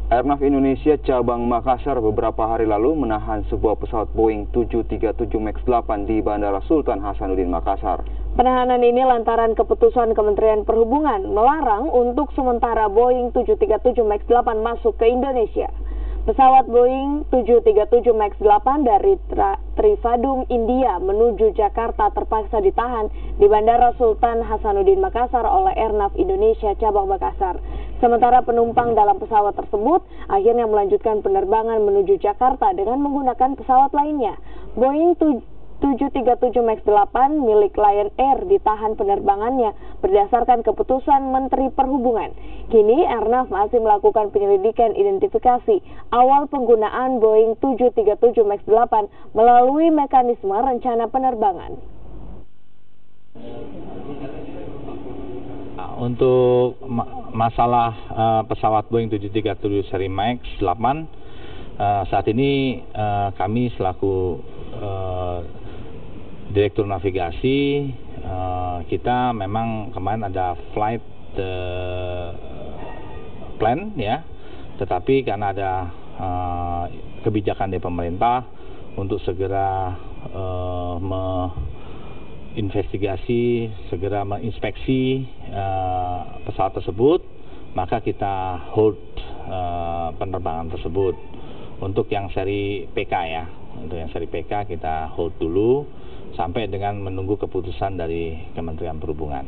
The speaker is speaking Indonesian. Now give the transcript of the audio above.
Airnav Indonesia cabang Makassar beberapa hari lalu menahan sebuah pesawat Boeing 737 MAX 8 di Bandara Sultan Hasanuddin Makassar. Penahanan ini lantaran keputusan Kementerian Perhubungan melarang untuk sementara Boeing 737 MAX 8 masuk ke Indonesia. Pesawat Boeing 737 MAX 8 dari Trivandrum, India menuju Jakarta terpaksa ditahan di Bandara Sultan Hasanuddin Makassar oleh Airnav Indonesia cabang Makassar. Sementara penumpang dalam pesawat tersebut akhirnya melanjutkan penerbangan menuju Jakarta dengan menggunakan pesawat lainnya. Boeing 737 MAX 8 milik Lion Air ditahan penerbangannya berdasarkan keputusan Menteri Perhubungan. Kini Airnav masih melakukan penyelidikan identifikasi awal penggunaan Boeing 737 MAX 8 melalui mekanisme rencana penerbangan. Untuk masalah pesawat Boeing 737 seri MAX 8, saat ini kami selaku Direktur Navigasi, kita memang kemarin ada flight plan ya, tetapi karena ada kebijakan dari pemerintah untuk segera investigasi, segera menginspeksi pesawat tersebut, maka kita hold penerbangan tersebut. Untuk yang seri PK ya, untuk yang seri PK kita hold dulu sampai dengan menunggu keputusan dari Kementerian Perhubungan.